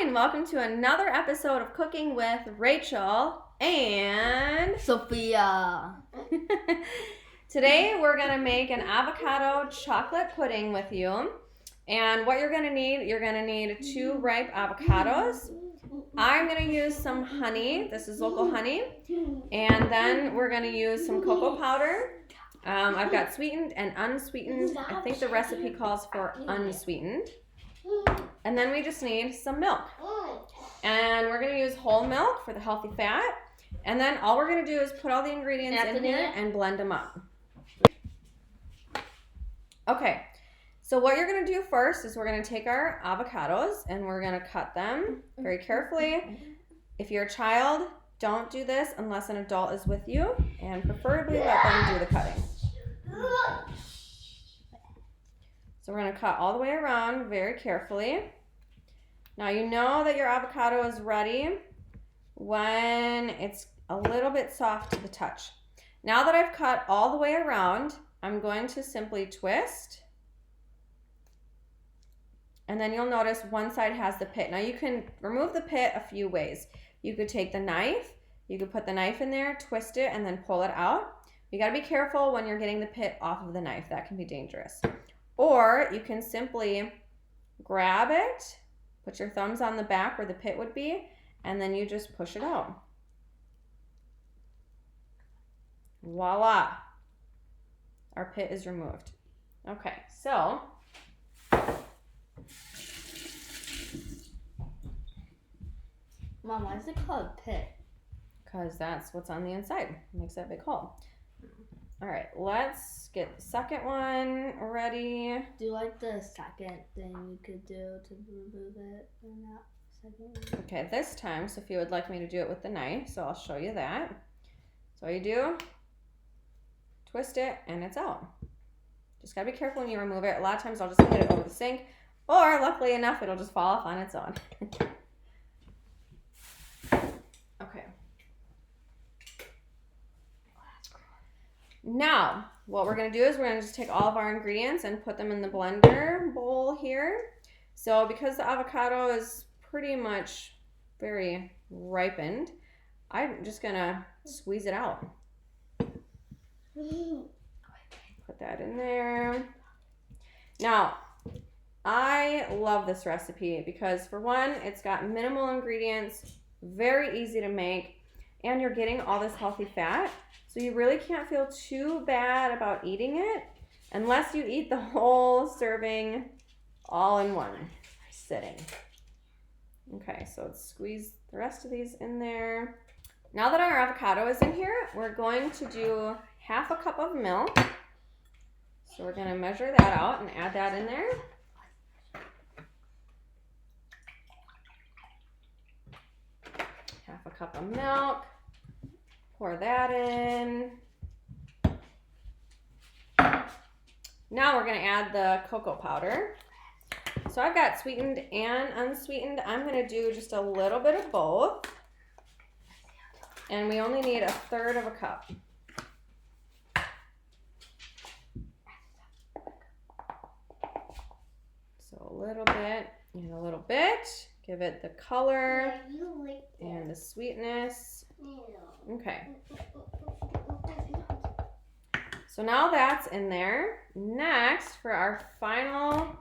Hi, and welcome to another episode of Cooking with Rachael and Sophia. Today we're going to make an avocado chocolate pudding with you. And what you're going to need 2 ripe avocados. I'm going to use some honey. This is local honey. And then we're going to use some cocoa powder. I've got sweetened and unsweetened. I think the recipe calls for unsweetened. And then we just need some milk. And we're going to use whole milk for the healthy fat. And then all we're going to do is put all the ingredients in here and blend them up. Okay, so what you're going to do first is we're going to take our avocados and we're going to cut them very carefully. If you're a child, don't do this unless an adult is with you, and preferably let them do the cutting. So we're going to cut all the way around very carefully. Now you know that your avocado is ready when it's a little bit soft to the touch. Now that I've cut all the way around, I'm going to simply twist. And then you'll notice one side has the pit. Now you can remove the pit a few ways. You could take the knife, you could put the knife in there, twist it, and then pull it out. You gotta be careful when you're getting the pit off of the knife. That can be dangerous. Or you can simply grab it, put your thumbs on the back where the pit would be, and then you just push it out. Voila. Our pit is removed. Okay, so Mom, why is it called pit? because that's what's on the inside. It makes that big hole. All right, let's get the second one ready. Do you like the second thing you could do to remove it in that second? Okay, this time Sophia would like me to do it with the knife, so I'll show you that. So all you do, twist it, and it's out. Just gotta be careful when you remove it. A lot of times I'll just hit it over the sink, or luckily enough, it'll just fall off on its own. Okay. Now, what we're gonna do is we're gonna just take all of our ingredients and put them in the blender bowl here. So because the avocado is pretty much very ripened, I'm just gonna squeeze it out. Put that in there. Now, I love this recipe because for one, it's got minimal ingredients, very easy to make, and you're getting all this healthy fat. So you really can't feel too bad about eating it unless you eat the whole serving all in one sitting. Okay, so let's squeeze the rest of these in there. Now that our avocado is in here, we're going to do 1/2 cup of milk. So we're going to measure that out and add that in there. Half a cup of milk. Pour that in. Now we're going to add the cocoa powder. So I've got sweetened and unsweetened. I'm going to do just a little bit of both. And we only need 1/3 cup. So a little bit and a little bit. Give it the color and the sweetness. Okay. So now that's in there. Next, for our final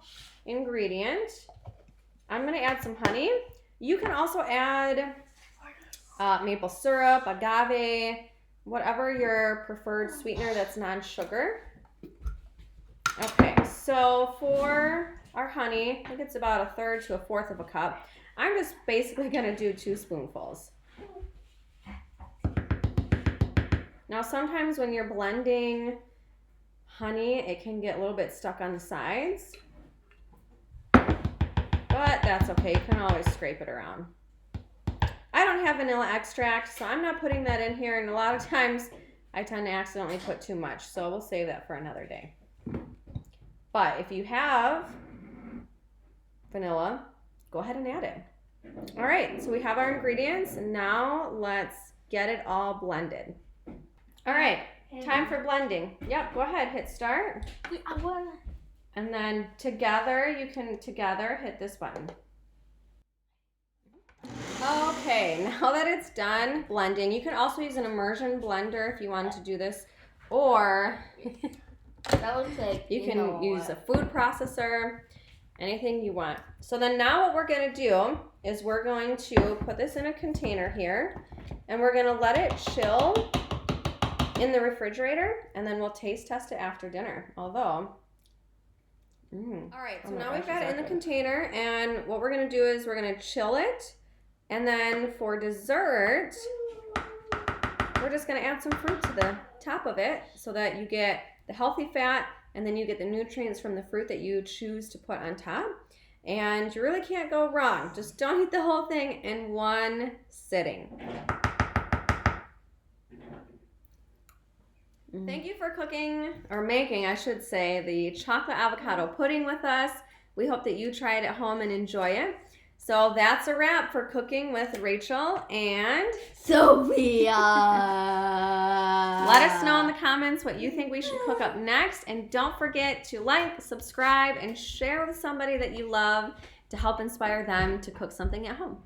ingredient, I'm going to add some honey. You can also add maple syrup, agave, whatever your preferred sweetener that's non-sugar. Okay, so for our honey, I think it's about 1/3 to 1/4 cup. I'm just basically going to do 2 spoonfuls. Now sometimes when you're blending honey, it can get a little bit stuck on the sides, but that's okay. You can always scrape it around. I don't have vanilla extract, so I'm not putting that in here, and a lot of times I tend to accidentally put too much, so we'll save that for another day. But if you have vanilla, go ahead and add it. All right, so we have our ingredients, and now let's get it all blended. All right, time for blending. Yep, go ahead, hit start. And then together, you can hit this button. Okay, now that it's done blending, you can also use an immersion blender if you wanted to do this, or That looks like you can use a food processor, anything you want. So then now what we're going to do is we're going to put this in a container here, and we're going to let it chill in the refrigerator, and then we'll taste test it after dinner. Although, all right, so now we've got it in the container, and what we're going to do is we're going to chill it, and then for dessert, we're just going to add some fruit to the top of it so that you get the healthy fat, and then you get the nutrients from the fruit that you choose to put on top. And you really can't go wrong. Just don't eat the whole thing in one sitting. Thank you for cooking, or making, I should say, the chocolate avocado pudding with us. We hope that you try it at home and enjoy it. So that's a wrap for cooking with Rachel and Sophia. Let us know in the comments what you think we should cook up next. And don't forget to like, subscribe, and share with somebody that you love to help inspire them to cook something at home.